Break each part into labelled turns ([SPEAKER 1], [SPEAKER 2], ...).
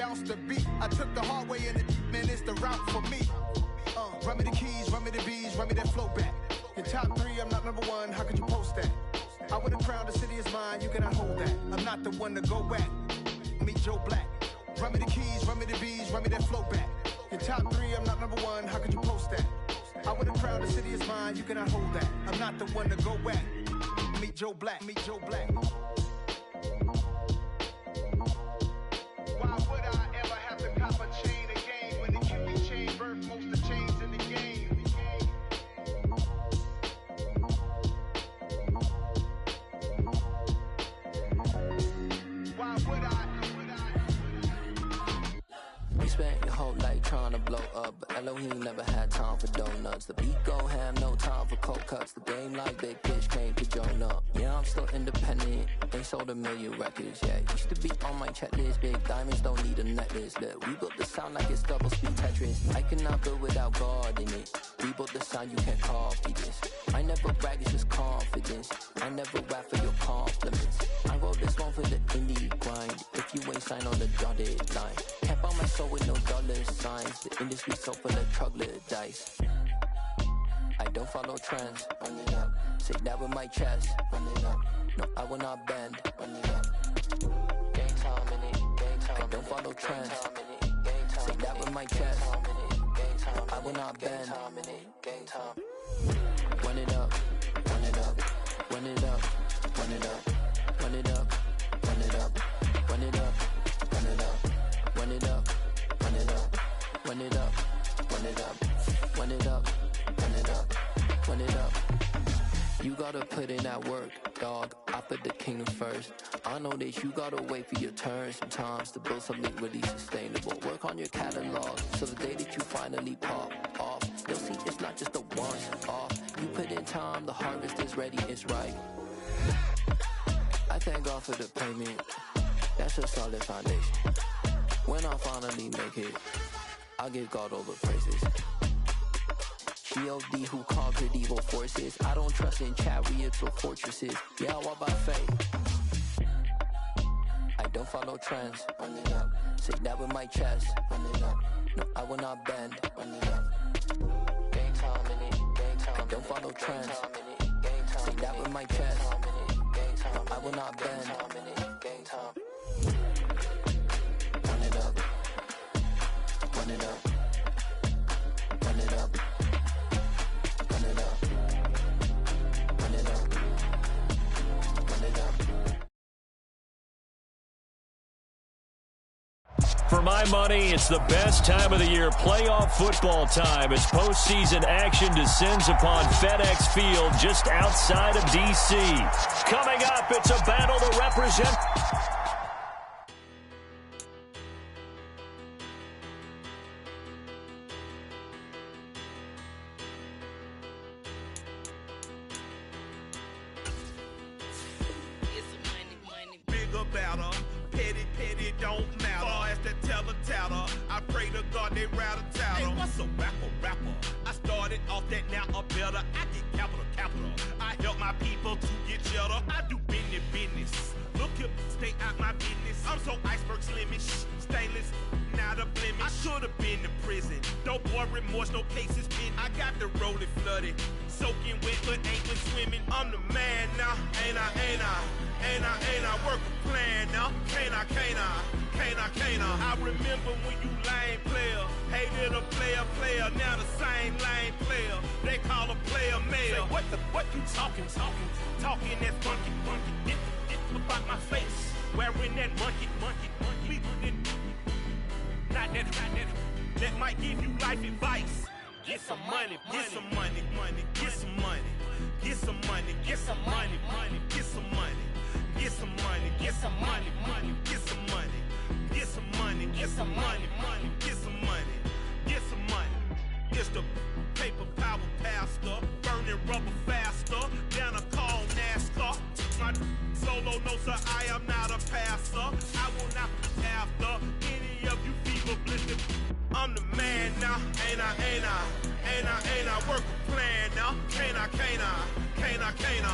[SPEAKER 1] bounce the beat. I took the hard way in it, man, it's the route for me. Run me the keys, run me the bees, run me that flow back. Your top 3, I'm not number 1, how could you post that? I would've crowned the city is mine, you cannot hold that. I'm not the one to go back. Meet Joe Black. Run me the keys, run me the bees, run me that flow back. Your top 3, I'm not number 1, how could you post that? I would've crowned the city is mine, you cannot hold that. I'm not the one to go back. Meet Joe Black, meet Joe Black. Why would I ever have to cop a chain again when it can be chain birth most of chains in the game? Why would I?
[SPEAKER 2] You spent your whole life trying to blow up, but Elohim never had time for donuts. The beat go ham, no time for cold cuts. The game like Big Pitch came to Jonah. Yeah, I'm still independent, ain't sold a million records yet. Used to be on my checklist, big diamonds don't need a necklace. Look, we built the sound like it's double speed Tetris. I cannot build without God in it. We built the sound, you can't copy this. I never brag, it's just confidence. I never rap for your compliments. I wrote this one for the indie grind. If you ain't signed on the dotted line, can't buy my soul with no dollar signs. The industry so full of troglodytes. I don't follow trends. Run it up. Say that with my chest. Run it up. No, I will not bend. Run it up. Game time in it. Game time. I don't follow trends. Say that with my chest. I will not bend. Game time. Run it up. Run it up. Run it up. Run it up. Run it up. Run it up. Run it up. Run it up. Run it up. Run it up. Run it up. Run it up. Run it up. Run it up. Run it up. You gotta put in that work, dog. I put the kingdom first. I know that you gotta wait for your turn sometimes to build something really sustainable. Work on your catalog, so the day that you finally pop off, you'll see it's not just a once off. You put in time, the harvest is ready, it's right. I thank God for the payment. That's a solid foundation. When I finally make it, I'll give God all the praises. G.O.D. who conquered evil forces. I don't trust in chariots or fortresses. Yeah, I walk by faith. I don't follow trends. Run it up. Say that with my chest. Run it up. No, I will not bend. Run it up. Game time in it. Game time. I don't follow trends. Say that with my chest. No, I will not bend. Game time. Run it up. Run it up. Run it up. Run it up. Run it up. Run it up.
[SPEAKER 3] For my money, it's the best time of the year, playoff football time, as postseason action descends upon FedEx Field just outside of D.C. Coming up, it's a battle to represent.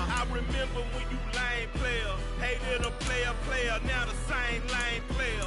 [SPEAKER 4] I remember when you lame player, hated a player, now the same lame player.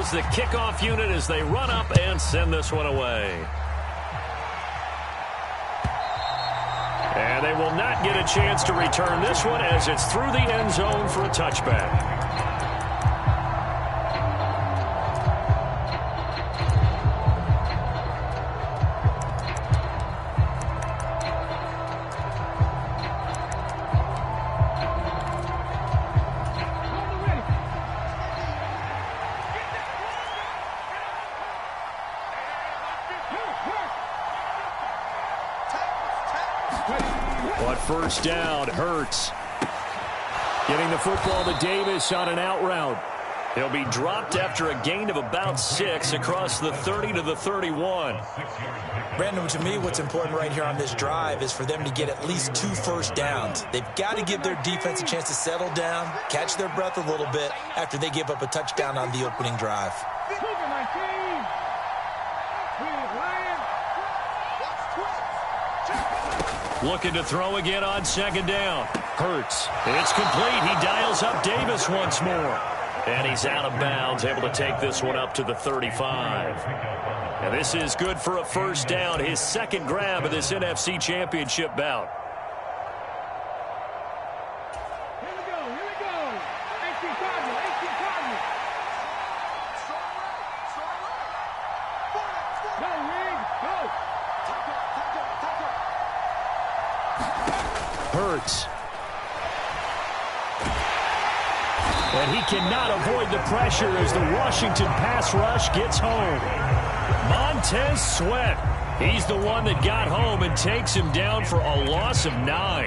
[SPEAKER 3] is the kickoff unit as they run up and send this one away. And they will not get a chance to return this one as it's through the end zone for a touchback.
[SPEAKER 4] But
[SPEAKER 3] first down, Hurts. Getting the football to Davis on an out route. He'll be dropped after a gain of about 6 across the 30 to the 31.
[SPEAKER 5] Brandon, to me, what's important right here on this drive is for them to get at least 2 first downs. They've got to give their defense a chance to settle down, catch their breath a little bit after they give up a touchdown on the opening drive.
[SPEAKER 3] Looking to throw again on second down. Hurts. It's complete. He dials up Davis once more. And he's out of bounds, able to take this one up to the 35. And this is good for a first down, his second grab of this NFC Championship bout.
[SPEAKER 4] Here we go. AC Cardinal. Go, Rig, go.
[SPEAKER 3] Hurts. And he cannot avoid the pressure as the Washington pass rush gets home. Montez Sweat. He's the one that got home and takes him down for a loss of 9.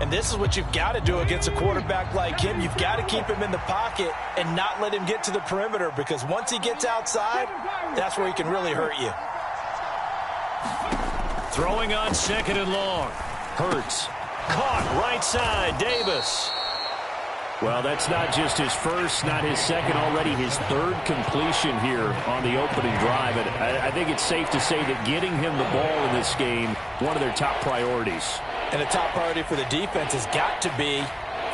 [SPEAKER 5] And this is what you've got to do against a quarterback like him. You've got to keep him in the pocket and not let him get to the perimeter, because once he gets outside, that's where he can really hurt you.
[SPEAKER 3] Throwing on second and long. Hurts. Caught right side. Davis. Well, that's not just his first, not his second, already his third completion here on the opening drive. And I think it's safe to say that getting him the ball in this game, one of their top priorities.
[SPEAKER 5] And the top priority for the defense has got to be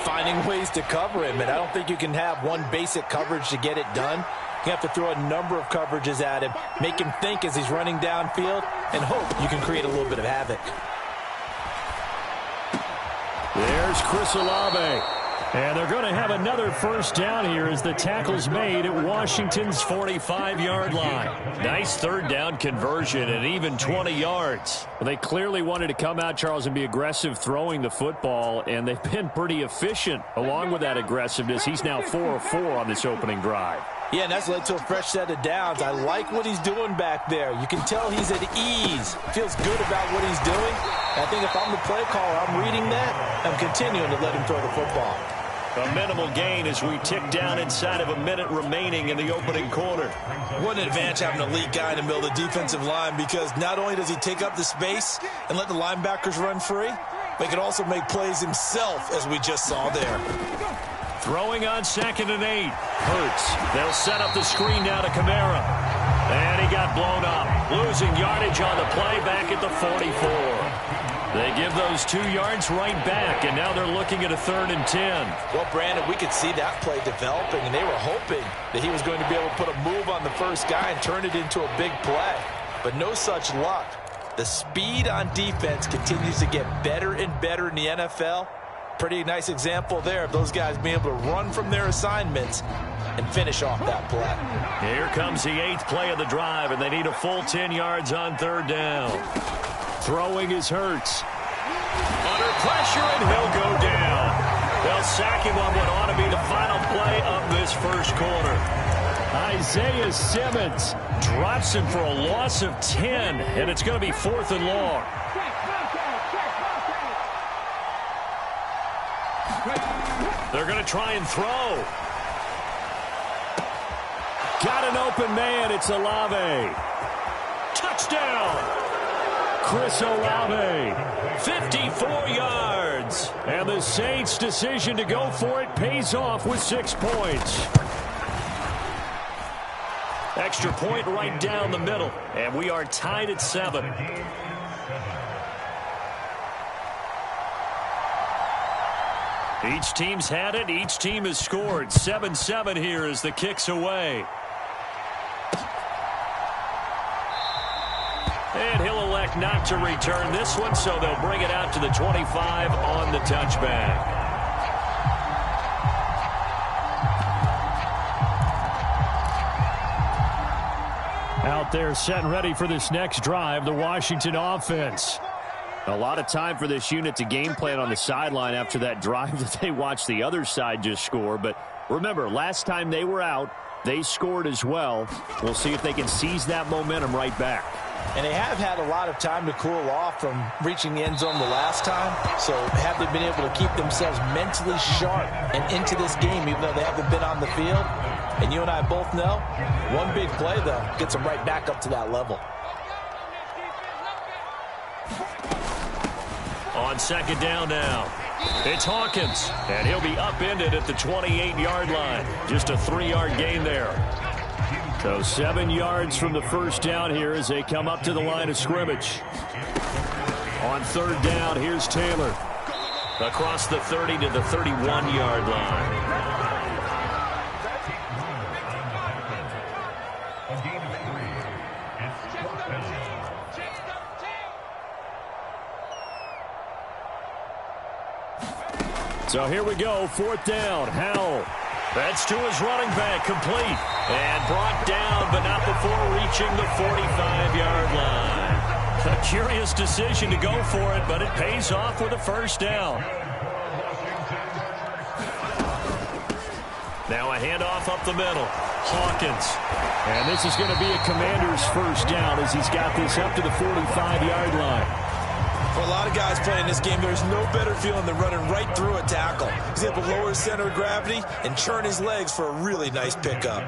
[SPEAKER 5] finding ways to cover him. And I don't think you can have one basic coverage to get it done. You have to throw a number of coverages at him, make him think as he's running downfield, and hope you can create a little bit of havoc.
[SPEAKER 3] There's Chris Olave. And they're going to have another first down here as the tackle's made at Washington's 45-yard line. Nice third down conversion and even 20 yards. Well, they clearly wanted to come out, Charles, and be aggressive throwing the football, and they've been pretty efficient along with that aggressive. He's now 4 of 4 on this opening drive.
[SPEAKER 5] Yeah, and that's led to a fresh set of downs. I like what he's doing back there. You can tell he's at ease. Feels good about what he's doing. And I think if I'm the play caller, I'm reading that. I'm continuing to let him throw the football.
[SPEAKER 3] A minimal gain as we tick down inside of a minute remaining in the opening quarter.
[SPEAKER 5] What an advantage having an elite guy in the middle of the defensive line, because not only does he take up the space and let the linebackers run free, but he can also make plays himself, as we just saw there.
[SPEAKER 3] Throwing on second and 8. Hurts. They'll set up the screen now to Kamara. And he got blown up. Losing yardage on the play back at the 44. They give those 2 yards right back, and now they're looking at a 3rd and 10.
[SPEAKER 5] Well, Brandon, we could see that play developing, and they were hoping that he was going to be able to put a move on the first guy and turn it into a big play. But no such luck. The speed on defense continues to get better and better in the NFL. Pretty nice example there of those guys being able to run from their assignments and finish off that play.
[SPEAKER 3] Here comes the 8th play of the drive, and they need a full 10 yards on 3rd down. Throwing is Hurts. Under pressure, and he'll go down. They'll sack him on what ought to be the final play of this first quarter. Isaiah Simmons drops him for a loss of 10, and it's going to be 4th and long. They're going to try and throw. Got an open man. It's Olave. Touchdown. Chris Olave, 54 yards. And the Saints' decision to go for it pays off with 6 points. Extra point right down the middle. And we are tied at 7. Each team's had it. Each team has scored. 7-7 here as the kick's away. And he'll elect not to return this one, so they'll bring it out to the 25 on the touchback. Out there set and ready for this next drive, the Washington offense. A lot of time for this unit to game plan on the sideline after that drive that they watched the other side just score. But remember, last time they were out, they scored as well. We'll see if they can seize that momentum right back.
[SPEAKER 5] And they have had a lot of time to cool off from reaching the end zone the last time. So have they been able to keep themselves mentally sharp and into this game, even though they haven't been on the field? And you and I both know, one big play, though, gets them right back up to that level.
[SPEAKER 3] On second down now, it's Hawkins, and he'll be upended at the 28-yard line. Just a 3-yard gain there. So 7 yards from the first down here as they come up to the line of scrimmage. On third down, here's Taylor. Across the 30 to the 31-yard line. So here we go, fourth down, Howell. That's to his running back, complete. And brought down, but not before reaching the 45-yard line. A curious decision to go for it, but it pays off with a first down. Now a handoff up the middle. Hawkins. And this is going to be a Commander's first down as he's got this up to the 45-yard line.
[SPEAKER 5] For a lot of guys playing this game, there's no better feeling than running right through a tackle. He's able to lower his center of gravity and churn his legs for a really nice pickup.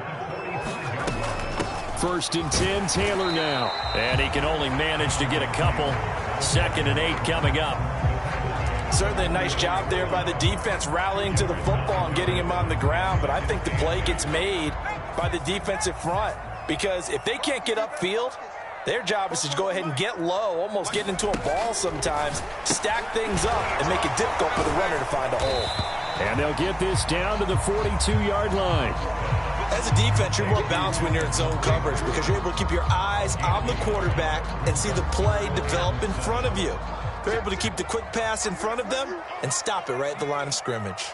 [SPEAKER 3] First and 10, Taylor now. And he can only manage to get a couple. 2nd and 8 coming up.
[SPEAKER 5] Certainly a nice job there by the defense rallying to the football and getting him on the ground. But I think the play gets made by the defensive front. Because if they can't get upfield, their job is to go ahead and get low, almost get into a ball sometimes, stack things up, and make it difficult for the runner to find a hole.
[SPEAKER 3] And they'll get this down to the 42-yard line.
[SPEAKER 5] As a defense, you're more balanced when you're in zone coverage because you're able to keep your eyes on the quarterback and see the play develop in front of you. They're able to keep the quick pass in front of them and stop it right at the line of scrimmage.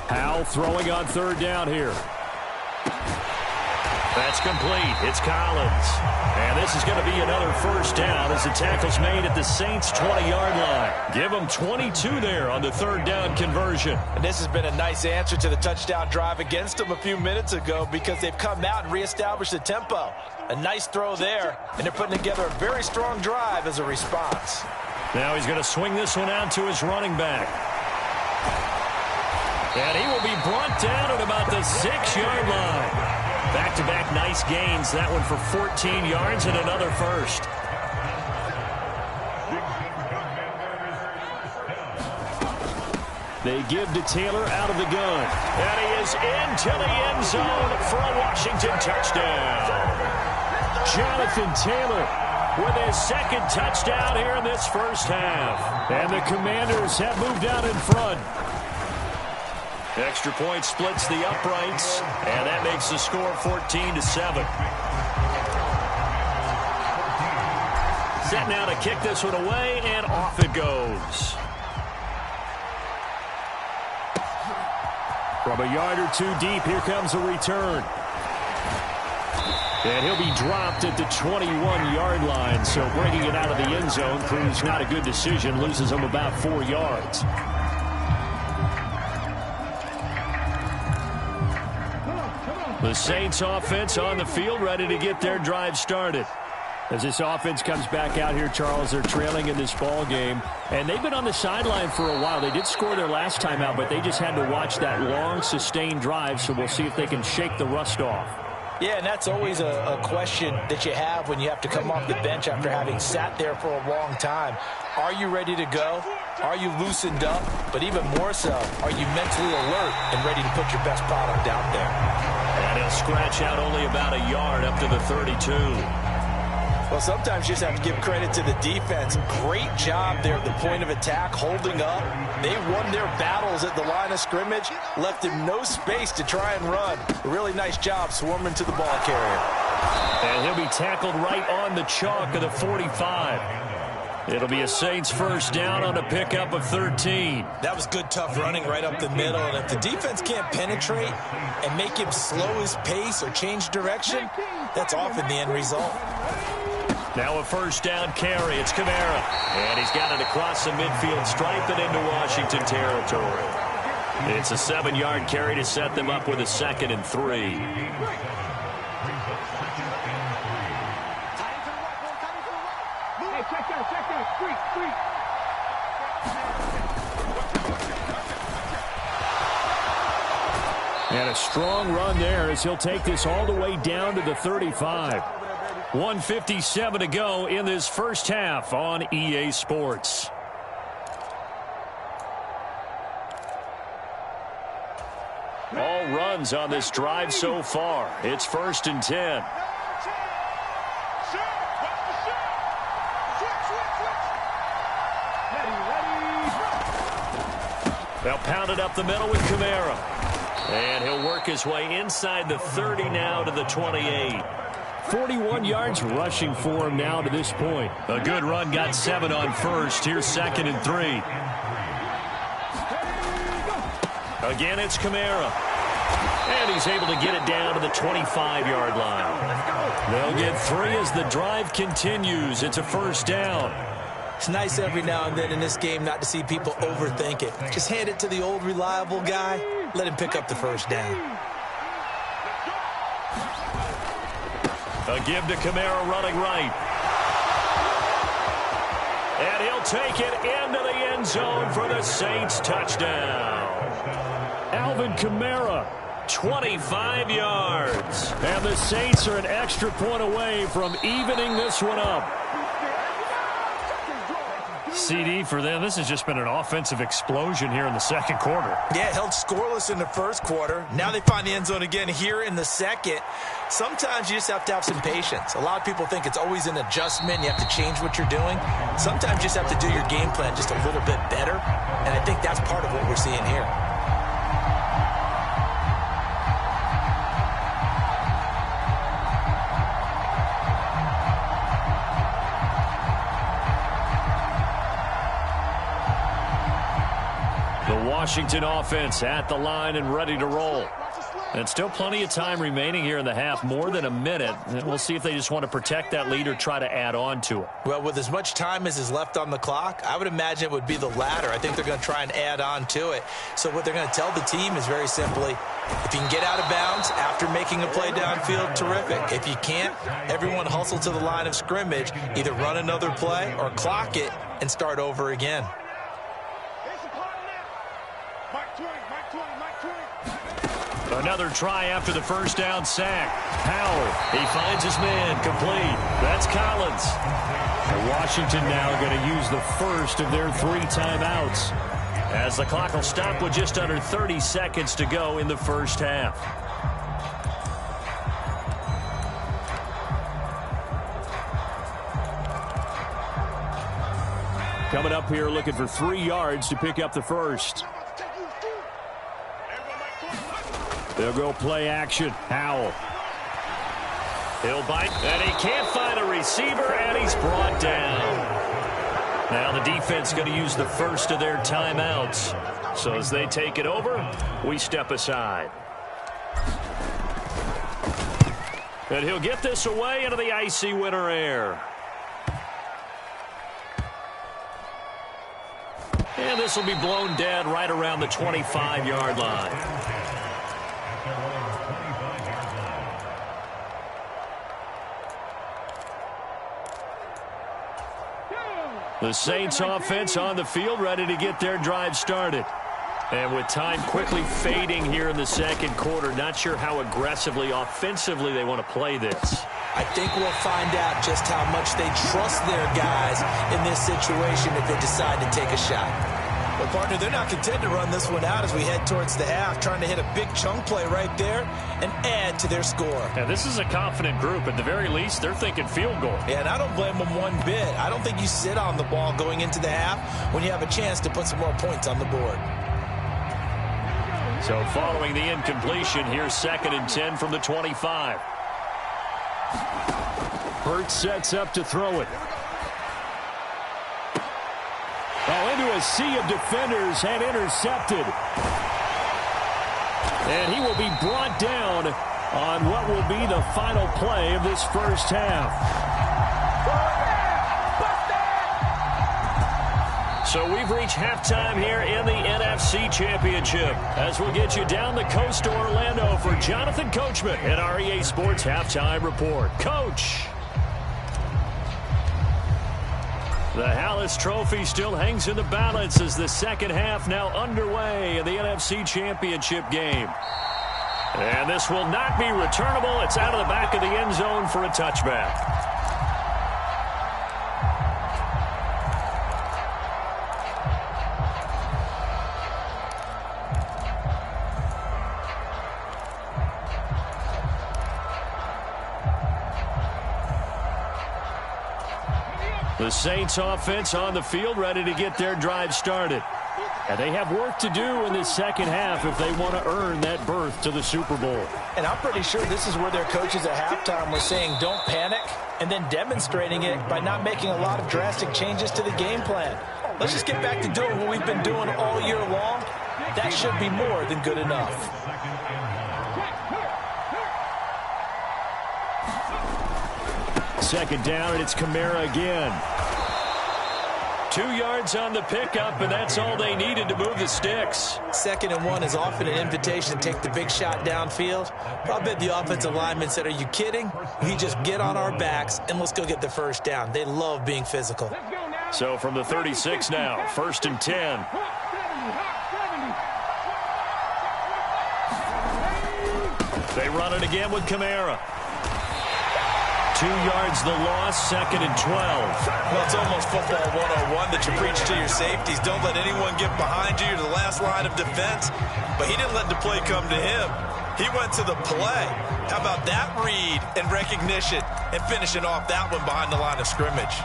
[SPEAKER 3] Howell throwing on third down here. That's complete. It's Collins. And this is going to be another first down as the tackle's made at the Saints' 20-yard line. Give them 22 there on the third down conversion.
[SPEAKER 5] And this has been a nice answer to the touchdown drive against them a few minutes ago because they've come out and reestablished the tempo. A nice throw there, and they're putting together a very strong drive as a response.
[SPEAKER 3] Now he's going to swing this one out to his running back. And he will be brought down at about the 6-yard line. Back-to-back nice gains. That one for 14 yards and another first. They give to Taylor out of the gun. And he is into the end zone for a Washington touchdown. Jonathan Taylor with his second touchdown here in this first half. And the Commanders have moved out in front. Extra point splits the uprights, and that makes the score 14-7. Set now to kick this one away, and off it goes. From a yard or two deep, here comes a return. And he'll be dropped at the 21-yard line, so bringing it out of the end zone proves not a good decision, loses him about 4 yards. The Saints offense on the field ready to get their drive started. As this offense comes back out here, Charles, they're trailing in this ball game. And they've been on the sideline for a while. They did score their last time out, but they just had to watch that long, sustained drive. So we'll see if they can shake the rust off.
[SPEAKER 5] Yeah, and that's always a question that you have when you have to come off the bench after having sat there for a long time. Are you ready to go? Are you loosened up? But even more so, are you mentally alert and ready to put your best product out there?
[SPEAKER 3] And he'll scratch out only about a yard up to the 32.
[SPEAKER 5] Well, sometimes you just have to give credit to the defense. Great job there at the point of attack, holding up. They won their battles at the line of scrimmage, left him no space to try and run. A really nice job swarming to the ball carrier.
[SPEAKER 3] And he'll be tackled right on the chalk of the 45. It'll be a Saints first down on a pickup of 13.
[SPEAKER 5] That was good, tough running right up the middle. And if the defense can't penetrate and make him slow his pace or change direction, that's often the end result.
[SPEAKER 3] Now a first down carry. It's Kamara. And he's got it across the midfield stripe and into Washington territory. It's a 7-yard carry to set them up with a 2nd and 3. And a strong run there as he'll take this all the way down to the 35. 1:57 to go in this first half on EA Sports. All runs on this drive so far. It's 1st and 10. They'll pound it up the middle with Kamara. And he'll work his way inside the 30 now to the 28. 41 yards rushing for him now to this point. A good run, got 7 on first. Here's 2nd and 3. Again, it's Kamara. And he's able to get it down to the 25-yard line. They'll get 3 as the drive continues. It's a first down.
[SPEAKER 5] It's nice every now and then in this game not to see people overthink it. Just hand it to the old reliable guy. Let him pick up the first down.
[SPEAKER 3] A give to Kamara running right. And he'll take it into the end zone for the Saints touchdown. Alvin Kamara, 25 yards. And the Saints are an extra point away from evening this one up. CD for them, this has just been an offensive explosion here in the second quarter.
[SPEAKER 5] Yeah, held scoreless in the first quarter. Now they find the end zone again here in the second. Sometimes you just have to have some patience. A lot of people think it's always an adjustment. You have to change what you're doing. Sometimes you just have to do your game plan just a little bit better. And I think that's part of what we're seeing here.
[SPEAKER 3] Washington offense at the line and ready to roll. And still plenty of time remaining here in the half, more than a minute. And we'll see if they just want to protect that lead or try to add on to it.
[SPEAKER 5] Well, with as much time as is left on the clock, I would imagine it would be the latter. I think they're going to try and add on to it. So what they're going to tell the team is very simply, if you can get out of bounds after making a play downfield, terrific. If you can't, everyone hustle to the line of scrimmage, either run another play or clock it and start over again.
[SPEAKER 3] Another try after the first down sack. Howell, he finds his man, complete. That's Collins. And Washington now going to use the first of their 3 timeouts, as the clock will stop with just under 30 seconds to go in the first half. Coming up here looking for 3 yards to pick up the first. They'll go play action. Howell. He'll bite, and he can't find a receiver, and he's brought down. Now the defense going to use the first of their timeouts. So as they take it over, we step aside. And he'll get this away into the icy winter air. And this will be blown dead right around the 25-yard line. The Saints offense on the field, ready to get their drive started. And with time quickly fading here in the second quarter, not sure how aggressively, offensively they want to play this.
[SPEAKER 5] I think we'll find out just how much they trust their guys in this situation if they decide to take a shot. But, partner, they're not content to run this one out as we head towards the half, trying to hit a big chunk play right there and add to their score.
[SPEAKER 3] Yeah, this is a confident group. At the very least, they're thinking field goal.
[SPEAKER 5] Yeah, and I don't blame them one bit. I don't think you sit on the ball going into the half when you have a chance to put some more points on the board.
[SPEAKER 3] So following the incompletion, here's 2nd and 10 from the 25. Hurts sets up to throw it. Oh, into a sea of defenders and intercepted. And he will be brought down on what will be the final play of this first half. So we've reached halftime here in the NFC Championship. As we'll get you down the coast to Orlando for Jonathan Coachman at our EA Sports Halftime Report. Coach! The Hallis Trophy still hangs in the balance as the second half now underway in the NFC Championship game. And this will not be returnable. It's out of the back of the end zone for a touchback. The Saints offense on the field ready to get their drive started. And they have work to do in this second half if they want to earn that berth to the Super Bowl.
[SPEAKER 5] And I'm pretty sure this is where their coaches at halftime were saying don't panic, and then demonstrating it by not making a lot of drastic changes to the game plan. Let's just get back to doing what we've been doing all year long. That should be more than good enough.
[SPEAKER 3] Second down, and it's Kamara again. 2 yards on the pickup, and that's all they needed to move the sticks.
[SPEAKER 5] 2nd and 1 is often an invitation to take the big shot downfield. I bet the offensive lineman said, are you kidding? We just get on our backs, and let's go get the first down. They love being physical.
[SPEAKER 3] So from the 36 now, 1st and 10. They run it again with Kamara. 2 yards the loss, 2nd and 12.
[SPEAKER 5] Well, it's almost football 101 that you preach to your safeties. Don't let anyone get behind you. You're the last line of defense. But he didn't let the play come to him. He went to the play. How about that read and recognition and finishing off that one behind the line of scrimmage?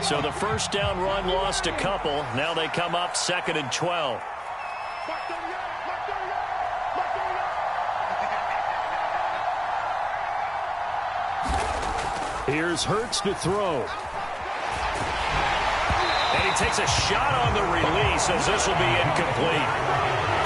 [SPEAKER 3] So the first down run lost a couple. Now they come up 2nd and 12. Here's Hurts to throw. And he takes a shot on the release as this will be incomplete.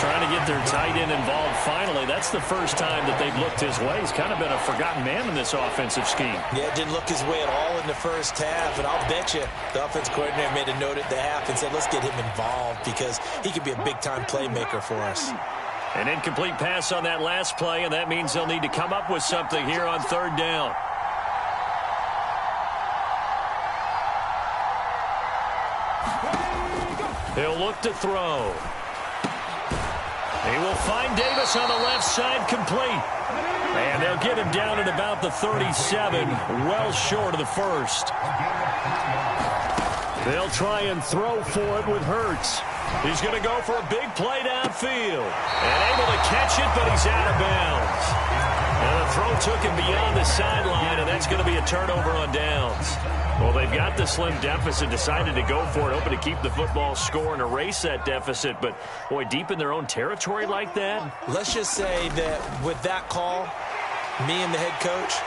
[SPEAKER 3] Trying to get their tight end involved finally. That's the first time that they've looked his way. He's kind of been a forgotten man in this offensive scheme.
[SPEAKER 5] Yeah, didn't look his way at all in the first half. And I'll bet you the offense coordinator made a note at the half and said, let's get him involved because he could be a big-time playmaker for us.
[SPEAKER 3] An incomplete pass on that last play, and that means they'll need to come up with something here on 3rd down. He'll look to throw. He will find Davis on the left side, complete. And they'll get him down at about the 37, well short of the first. They'll try and throw for it with Hurts. He's going to go for a big play downfield. And able to catch it, but he's out of bounds. And the throw took him beyond the sideline, and that's going to be a turnover on downs. Well, they've got the slim deficit, decided to go for it, hoping to keep the football score and erase that deficit. But, boy, deep in their own territory like that.
[SPEAKER 5] Let's just say that with that call, me and the head coach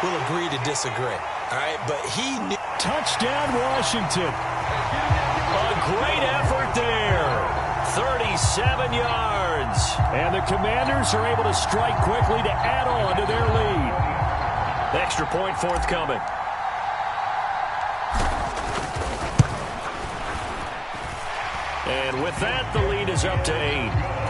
[SPEAKER 5] will agree to disagree. All right, but he knew.
[SPEAKER 3] Touchdown, Washington. A great effort there. 37 yards. And the Commanders are able to strike quickly to add on to their lead. Extra point forthcoming. And with that, the lead is up to 8.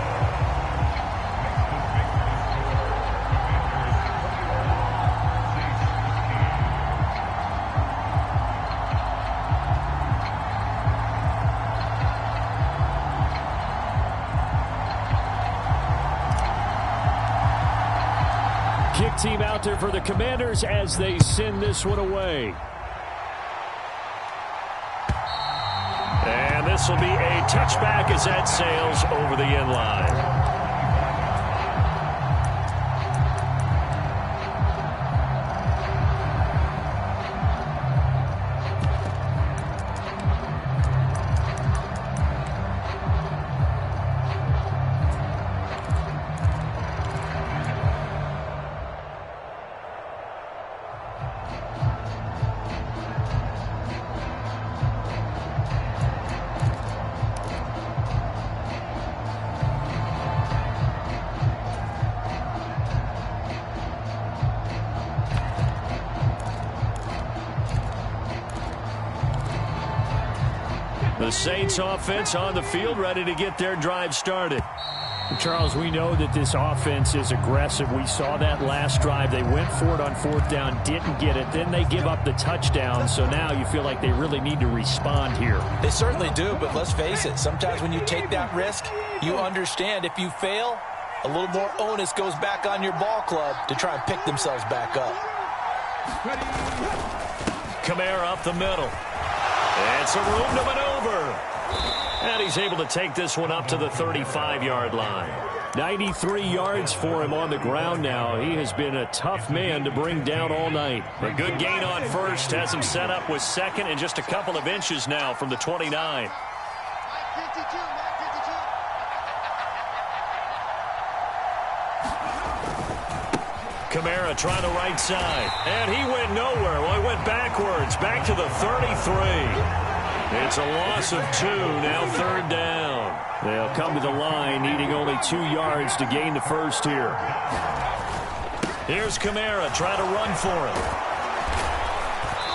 [SPEAKER 3] Kick team out there for the Commanders as they send this one away. And this will be a touchback as that sails over the end line. The Saints offense on the field, ready to get their drive started.
[SPEAKER 6] Charles, we know that this offense is aggressive. We saw that last drive. They went for it on fourth down, didn't get it. Then they give up the touchdown. So now you feel like they really need to respond here.
[SPEAKER 5] They certainly do, but let's face it. Sometimes when you take that risk, you understand if you fail, a little more onus goes back on your ball club to try and pick themselves back up.
[SPEAKER 3] Kamara up the middle. It's a room to maneuver. And he's able to take this one up to the 35-yard line.
[SPEAKER 6] 93 yards for him on the ground now. He has been a tough man to bring down all night.
[SPEAKER 3] A good gain on first has him set up with second and just a couple of inches now from the 29. Kamara trying the right side. And he went nowhere. Well, he went backwards. Back to the 33. It's a loss of 2, now third down.
[SPEAKER 6] They'll come to the line, needing only 2 yards to gain the first here.
[SPEAKER 3] Here's Kamara trying to run for him.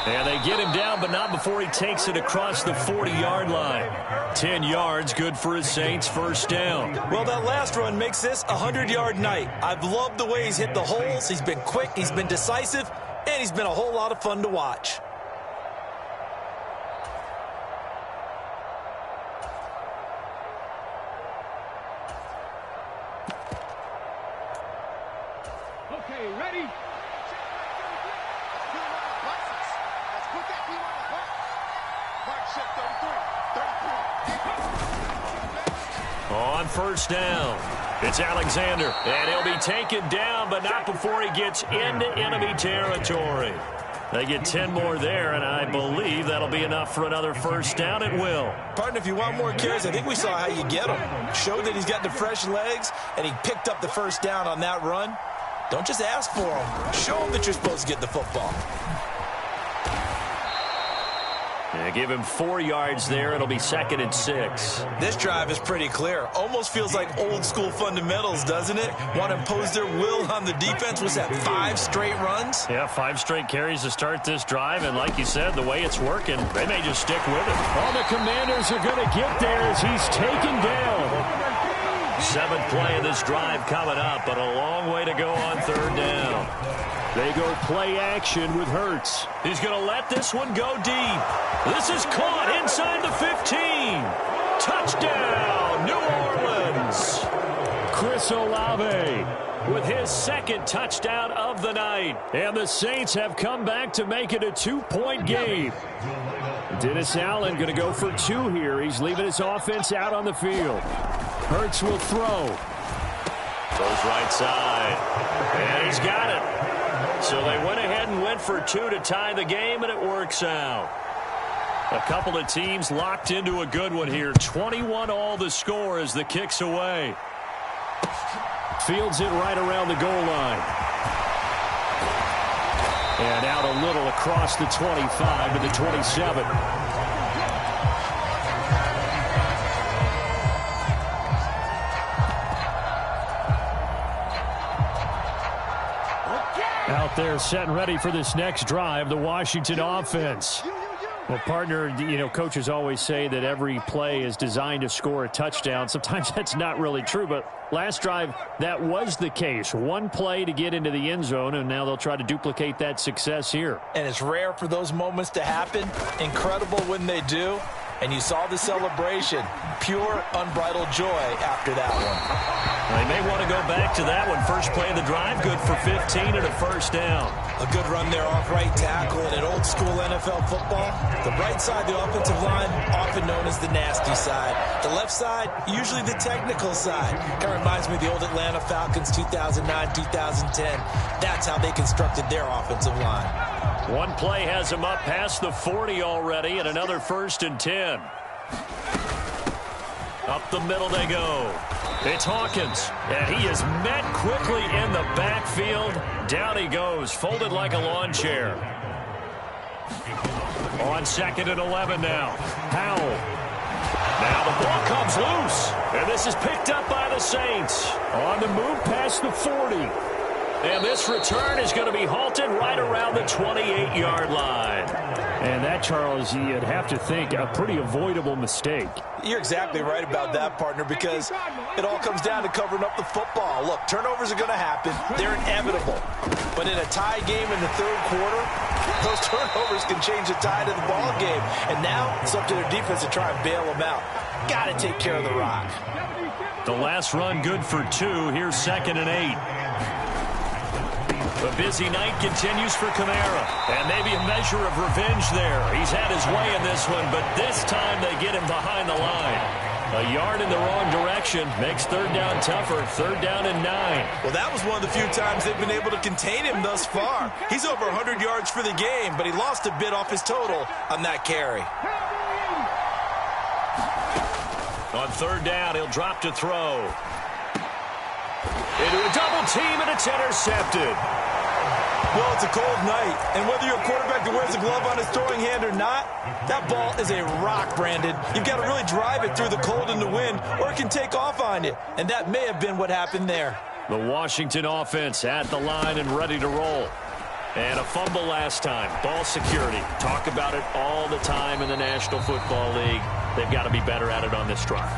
[SPEAKER 3] And they get him down, but not before he takes it across the 40-yard line. 10 yards, good for his Saints, first down.
[SPEAKER 5] Well, that last run makes this a 100-yard night. I've loved the way he's hit the holes. He's been quick, he's been decisive, and he's been a whole lot of fun to watch.
[SPEAKER 3] On first down, it's Alexander, and he'll be taken down, but not before he gets into enemy territory. They get 10 more there, and I believe that'll be enough for another first down. It will.
[SPEAKER 5] Partner, if you want more carries, I think we saw how you get him. Showed that he's got the fresh legs, and he picked up the first down on that run. Don't just ask for him. Show him that you're supposed to get the football.
[SPEAKER 3] Yeah, give him 4 yards there. It'll be 2nd and 6.
[SPEAKER 5] This drive is pretty clear. Almost feels like old school fundamentals, doesn't it? Want to impose their will on the defense. Was that 5 straight runs?
[SPEAKER 3] Yeah, 5 straight carries to start this drive. And like you said, the way it's working, they may just stick with it.
[SPEAKER 6] All the Commanders are going to get there as he's taken down.
[SPEAKER 3] 7th play of this drive coming up, but a long way to go on third down.
[SPEAKER 6] They go play action with Hurts.
[SPEAKER 3] He's going to let this one go deep. This is caught inside the 15. Touchdown, New Orleans.
[SPEAKER 6] Chris Olave
[SPEAKER 3] with his 2nd touchdown of the night.
[SPEAKER 6] And the Saints have come back to make it a 2-point game. Dennis Allen going to go for 2 here. He's leaving his offense out on the field. Hurts will throw.
[SPEAKER 3] Goes right side. And he's got it. So they went ahead and went for 2 to tie the game, and it works out. A couple of teams locked into a good one here. 21 all the score as the kick's away.
[SPEAKER 6] Fields it right around the goal line. And out a little across the 25 to the 27. Out there set and ready for this next drive, the Washington offense. Well, partner, you know, coaches always say that every play is designed to score a touchdown. Sometimes that's not really true, but last drive, that was the case. 1 play to get into the end zone, and now they'll try to duplicate that success here.
[SPEAKER 5] And it's rare for those moments to happen. Incredible when they do. And you saw the celebration. Pure, unbridled joy after that one.
[SPEAKER 3] They may want to go back to that one. First play of the drive, good for 15 and a first down.
[SPEAKER 5] A good run there off right tackle in an old school NFL football. The right side, the offensive line, often known as the nasty side. The left side, usually the technical side. Kind of reminds me of the old Atlanta Falcons 2009, 2010. That's how they constructed their offensive line.
[SPEAKER 3] 1 play has them up past the 40 already, and another 1st and 10. Up the middle they go. It's Hawkins, and he is met quickly in the backfield. Down he goes, folded like a lawn chair. On 2nd and 11 now. Howell. Now the ball comes loose, and this is picked up by the Saints.
[SPEAKER 6] On the move past the 40.
[SPEAKER 3] And this return is going to be halted right around the 28-yard line.
[SPEAKER 6] And that, Charles, you'd have to think a pretty avoidable mistake.
[SPEAKER 5] You're exactly right about that, partner, because it all comes down to covering up the football. Look, turnovers are going to happen. They're inevitable. But in a tie game in the third quarter, those turnovers can change the tide of the ball game. And now it's up to their defense to try and bail them out. Got to take care of the rock.
[SPEAKER 3] The last run good for 2. Here's 2nd and 8. The busy night continues for Kamara, and maybe a measure of revenge there. He's had his way in this one, but this time they get him behind the line. A yard in the wrong direction makes 3rd down tougher. 3rd down and 9.
[SPEAKER 5] Well, that was one of the few times they've been able to contain him thus far. He's over 100 yards for the game, but he lost a bit off his total on that carry.
[SPEAKER 3] On 3rd down, he'll drop to throw. Into a double team, and it's intercepted.
[SPEAKER 5] Well, it's a cold night, and whether you're a quarterback that wears a glove on his throwing hand or not, that ball is a rock, Brandon. You've got to really drive it through the cold and the wind, or it can take off on you, and that may have been what happened there.
[SPEAKER 3] The Washington offense at the line and ready to roll. And a fumble last time. Ball security. Talk about it all the time in the National Football League. They've got to be better at it on this drive.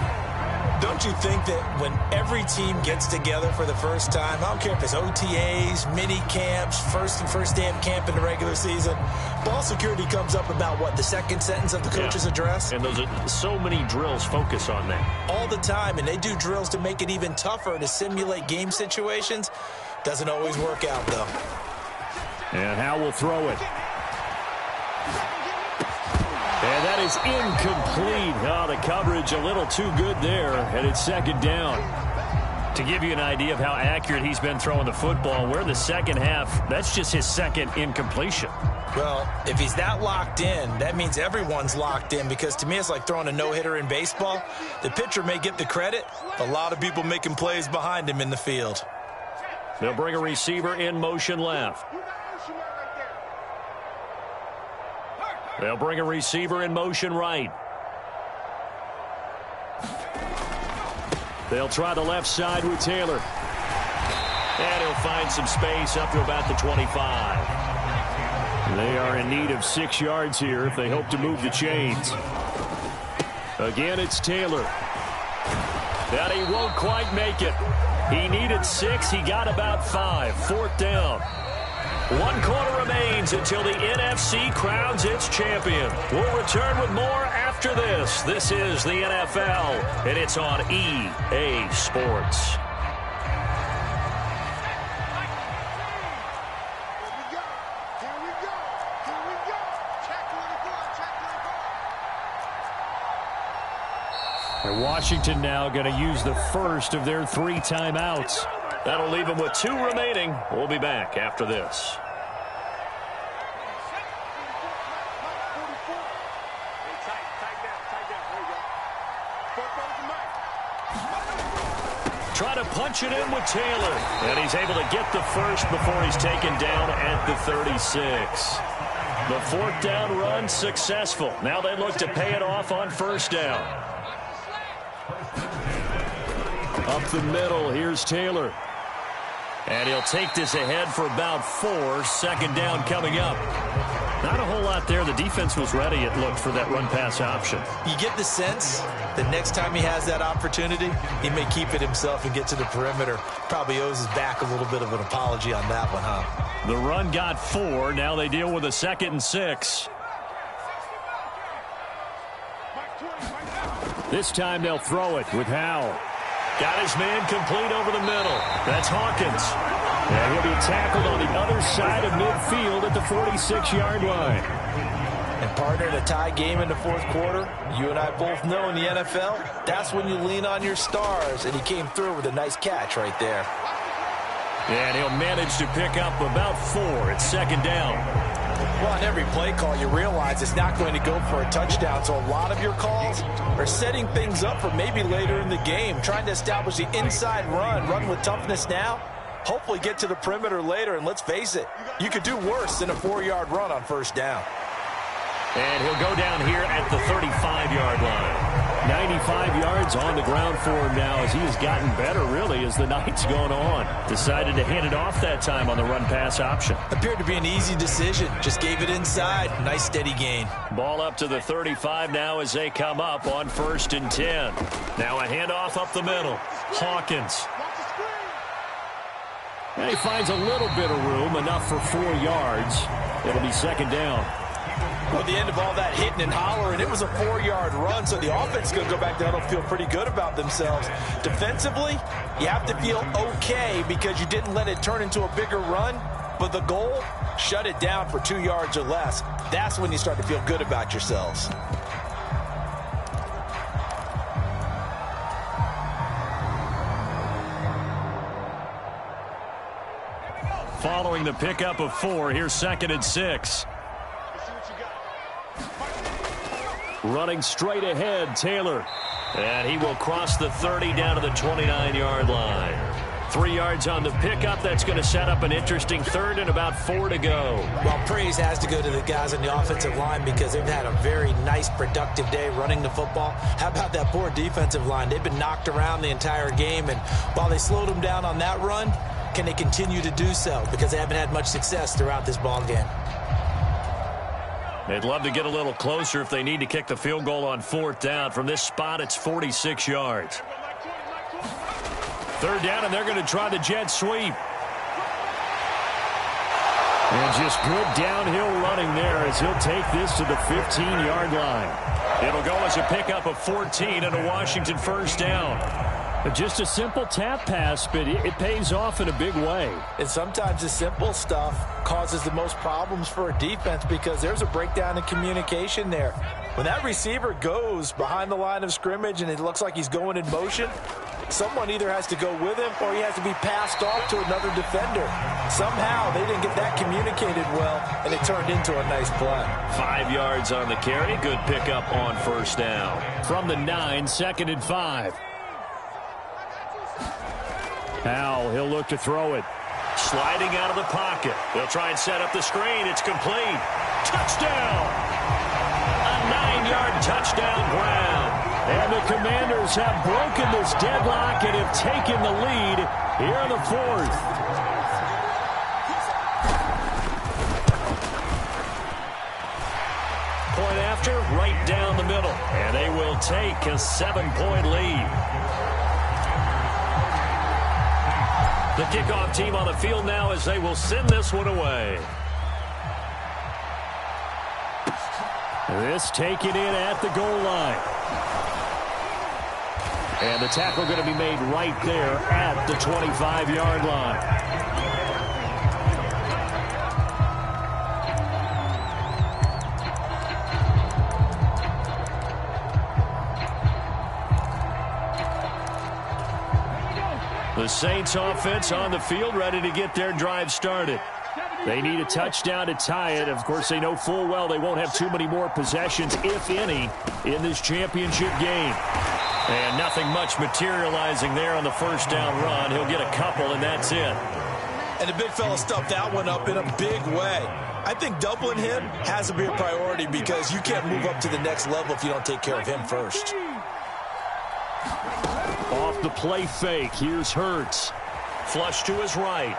[SPEAKER 5] Don't you think that when every team gets together for the first time, I don't care if it's OTAs, mini camps, first day of camp in the regular season, ball security comes up about what, the second sentence of the coach's address?
[SPEAKER 3] And those are so many drills focus on that.
[SPEAKER 5] All the time, and they do drills to make it even tougher to simulate game situations. Doesn't always work out, though.
[SPEAKER 6] And Howe will throw it.
[SPEAKER 3] And that is incomplete. Oh, the coverage a little too good there, and it's 2nd down. To give you an idea of how accurate he's been throwing the football, we're in the second half. That's just his 2nd incompletion.
[SPEAKER 5] Well, if he's that locked in, that means everyone's locked in, because to me it's like throwing a no-hitter in baseball. The pitcher may get the credit, a lot of people making plays behind him in the field.
[SPEAKER 3] They'll bring a receiver in motion left. They'll bring a receiver in motion right. They'll try the left side with Taylor. And he'll find some space up to about the 25.
[SPEAKER 6] They are in need of 6 yards here if they hope to move the chains. Again, it's Taylor. And he won't quite make it. He needed 6. He got about 5. 4th down. 1 quarter remains until the NFC crowns its champion. We'll return with more after this. This is the NFL, and it's on EA Sports. And Washington now going to use the first of their 3 timeouts.
[SPEAKER 3] That'll leave them with 2 remaining. We'll be back after this. Try to punch it in with Taylor. And he's able to get the first before he's taken down at the 36. The 4th down run successful. Now they look to pay it off on 1st down. Up the middle, here's Taylor. And he'll take this ahead for about 4. 2nd down coming up. Not a whole lot there. The defense was ready, it looked, for that run-pass option.
[SPEAKER 5] You get the sense that next time he has that opportunity, he may keep it himself and get to the perimeter. Probably owes his back a little bit of an apology on that one, huh?
[SPEAKER 3] The run got 4. Now they deal with a 2nd and 6.
[SPEAKER 6] This time they'll throw it with Howe.
[SPEAKER 3] Got his man complete over the middle. That's Hawkins.
[SPEAKER 6] And he'll be tackled on the other side of midfield at the 46-yard line.
[SPEAKER 5] And partner, in a tie game in the 4th quarter, you and I both know in the NFL, that's when you lean on your stars, and he came through with a nice catch right there.
[SPEAKER 3] And he'll manage to pick up about 4. It's 2nd down.
[SPEAKER 5] Well, on every play call, you realize it's not going to go for a touchdown, so a lot of your calls are setting things up for maybe later in the game, trying to establish the inside run with toughness now, hopefully get to the perimeter later, and let's face it, you could do worse than a 4-yard run on 1st down.
[SPEAKER 3] And he'll go down here at the 35-yard line.
[SPEAKER 6] 95 yards on the ground for him now as he has gotten better, really, as the night's gone on. Decided to hand it off that time on the run-pass option.
[SPEAKER 5] Appeared to be an easy decision. Just gave it inside. Nice steady gain.
[SPEAKER 3] Ball up to the 35 now as they come up on 1st and 10. Now a handoff up the middle. Hawkins. And he finds a little bit of room, enough for 4 yards. It'll be 2nd down.
[SPEAKER 5] Well, at the end of all that hitting and hollering, it was a 4-yard run, so the offense is going to go back down and feel pretty good about themselves. Defensively, you have to feel okay because you didn't let it turn into a bigger run, but the goal, shut it down for 2 yards or less. That's when you start to feel good about yourselves.
[SPEAKER 3] Following the pickup of 4, here's 2nd and 6. Running straight ahead, Taylor. And he will cross the 30 down to the 29-yard line. 3 yards on the pickup. That's going to set up an interesting 3rd and about 4 to go.
[SPEAKER 5] Well, praise has to go to the guys on the offensive line because they've had a very nice, productive day running the football. How about that poor defensive line? They've been knocked around the entire game, and while they slowed them down on that run, can they continue to do so? Because they haven't had much success throughout this ball game.
[SPEAKER 3] They'd love to get a little closer if they need to kick the field goal on 4th down. From this spot, it's 46 yards. 3rd down, and they're going to try the jet sweep.
[SPEAKER 6] And just good downhill running there as he'll take this to the 15-yard line.
[SPEAKER 3] It'll go as a pickup of 14 and a Washington 1st down.
[SPEAKER 6] Just a simple tap pass, but it pays off in a big way.
[SPEAKER 5] And sometimes the simple stuff causes the most problems for a defense because there's a breakdown in communication there. When that receiver goes behind the line of scrimmage and it looks like he's going in motion, someone either has to go with him or he has to be passed off to another defender. Somehow they didn't get that communicated well, and it turned into a nice play.
[SPEAKER 3] 5 yards on the carry. Good pickup on 1st down.
[SPEAKER 6] From the 9, 2nd and 5. Howell, he'll look to throw it.
[SPEAKER 3] Sliding out of the pocket. They'll try and set up the screen. It's complete. Touchdown! A 9-yard touchdown ground.
[SPEAKER 6] And the Commanders have broken this deadlock and have taken the lead here in the 4th.
[SPEAKER 3] Point after, right down the middle. And they will take a 7-point lead. The kickoff team on the field now as they will send this one away.
[SPEAKER 6] This taken in at the goal line. And the tackle going to be made right there at the 25-yard line.
[SPEAKER 3] The Saints offense on the field, ready to get their drive started.
[SPEAKER 6] They need a touchdown to tie it. Of course, they know full well they won't have too many more possessions, if any, in this championship game.
[SPEAKER 3] And nothing much materializing there on the 1st down run. He'll get a couple, and that's it.
[SPEAKER 5] And the big fella stuffed that one up in a big way. I think doubling him has to be a priority because you can't move up to the next level if you don't take care of him first.
[SPEAKER 6] Off the play fake, here's Hurts.
[SPEAKER 3] Flush to his right.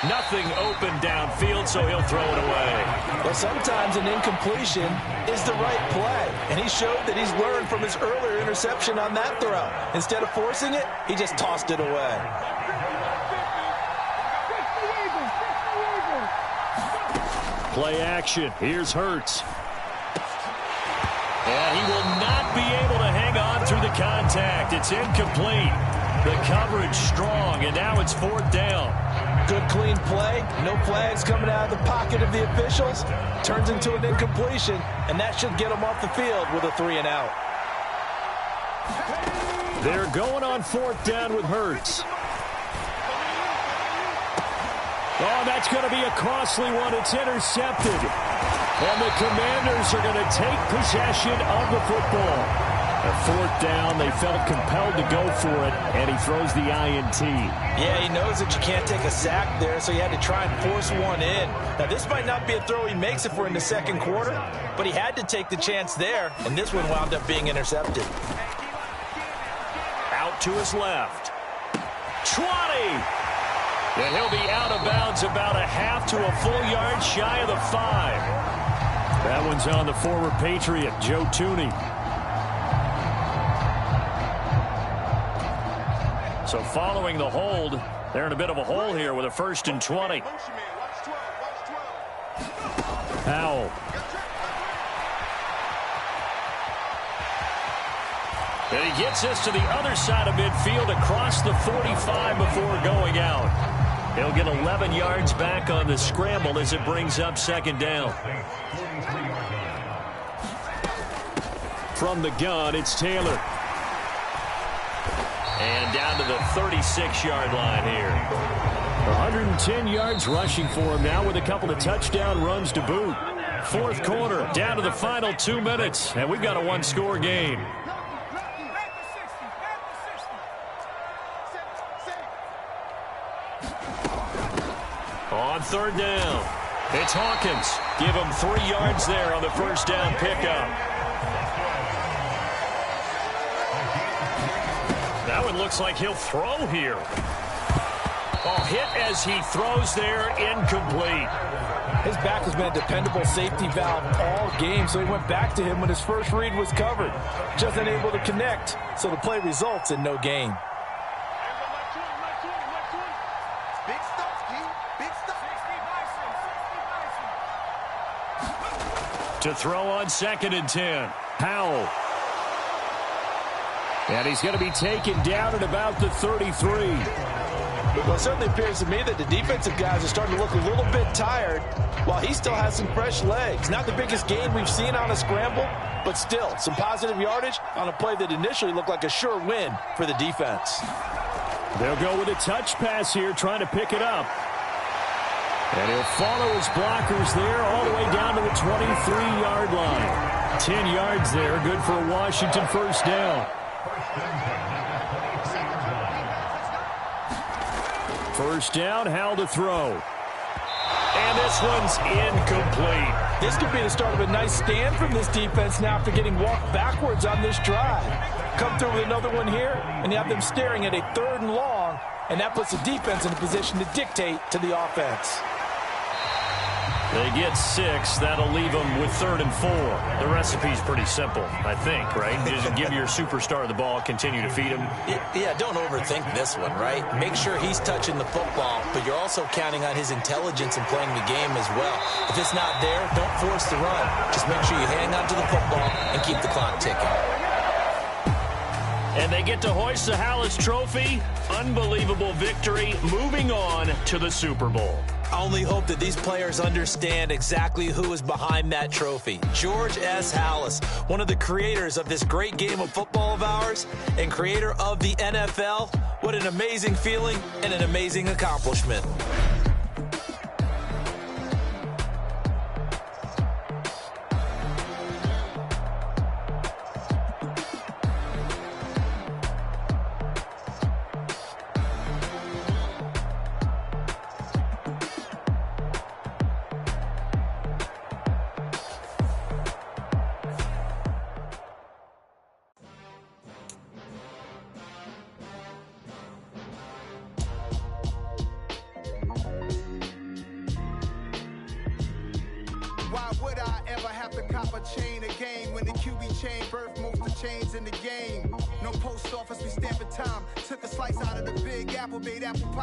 [SPEAKER 3] Nothing open downfield, so he'll throw it away.
[SPEAKER 5] Well, sometimes an incompletion is the right play, and he showed that he's learned from his earlier interception on that throw. Instead of forcing it, he just tossed it away.
[SPEAKER 6] Play action, here's Hurts. And he will not be able to hang on through the contact. It's incomplete. The coverage strong, and now it's 4th down.
[SPEAKER 5] Good clean play. No flags coming out of the pocket of the officials. Turns into an incompletion, and that should get them off the field with a 3 and out.
[SPEAKER 6] They're going on 4th down with Hurts. Oh, that's going to be a costly one. It's intercepted. And the Commanders are going to take possession of the football. A fourth down, they felt compelled to go for it, and he throws the INT.
[SPEAKER 5] Yeah, he knows that you can't take a sack there, so he had to try and force one in. Now, this might not be a throw he makes if we're in the second quarter, but he had to take the chance there, and this one wound up being intercepted.
[SPEAKER 3] Out to his left. 20! And he'll be out of bounds about a half to a full yard shy of the 5.
[SPEAKER 6] That one's on the former Patriot, Joe Thuney. So following the hold, they're in a bit of a hole here with a 1st and 20. Powell. And he gets this to the other side of midfield across the 45 before going out. He'll get 11 yards back on the scramble as it brings up 2nd down. From the gun, it's Taylor. And down to the 36-yard line here. 110 yards rushing for him now with a couple of touchdown runs to boot. 4th quarter, down to the final 2 minutes, and we've got a one-score game. On 3rd down, it's Hawkins. Give him 3 yards there on the 1st down pickup. That one looks like he'll throw here. Oh, hit as he throws there, incomplete.
[SPEAKER 5] His back has been a dependable safety valve all game, so he went back to him when his first read was covered. Just unable to connect, so the play results in no gain.
[SPEAKER 6] To throw on 2nd and 10. Powell. And he's going to be taken down at about the 33.
[SPEAKER 5] Well, it certainly appears to me that the defensive guys are starting to look a little bit tired while he still has some fresh legs. Not the biggest gain we've seen on a scramble, but still some positive yardage on a play that initially looked like a sure win for the defense.
[SPEAKER 6] They'll go with a touch pass here, trying to pick it up. And he'll follow his blockers there all the way down to the 23-yard line. 10 yards there, good for a Washington 1st down. 1st down, Howell to throw. And this one's incomplete.
[SPEAKER 5] This could be the start of a nice stand from this defense now after getting walked backwards on this drive. Come through with another one here, and you have them staring at a 3rd and long, and that puts the defense in a position to dictate to the offense.
[SPEAKER 6] They get 6. That'll leave them with 3rd and 4.
[SPEAKER 3] The recipe's pretty simple, I think, right? Just give your superstar the ball, continue to feed him.
[SPEAKER 5] Yeah, don't overthink this one, right? Make sure he's touching the football, but you're also counting on his intelligence in playing the game as well. If it's not there, don't force the run. Just make sure you hang on to the football and keep the clock ticking.
[SPEAKER 3] And they get to hoist the Hallis Trophy. Unbelievable victory, moving on to the Super Bowl.
[SPEAKER 5] I only hope that these players understand exactly who is behind that trophy. George S. Halas, one of the creators of this great game of football of ours and creator of the NFL. What an amazing feeling and an amazing accomplishment.
[SPEAKER 1] Why would I ever have to cop a chain again when the QB chain birthed most of the chains in the game? No post office, we stamping time. Took a slice out of the Big Apple, made apple pie.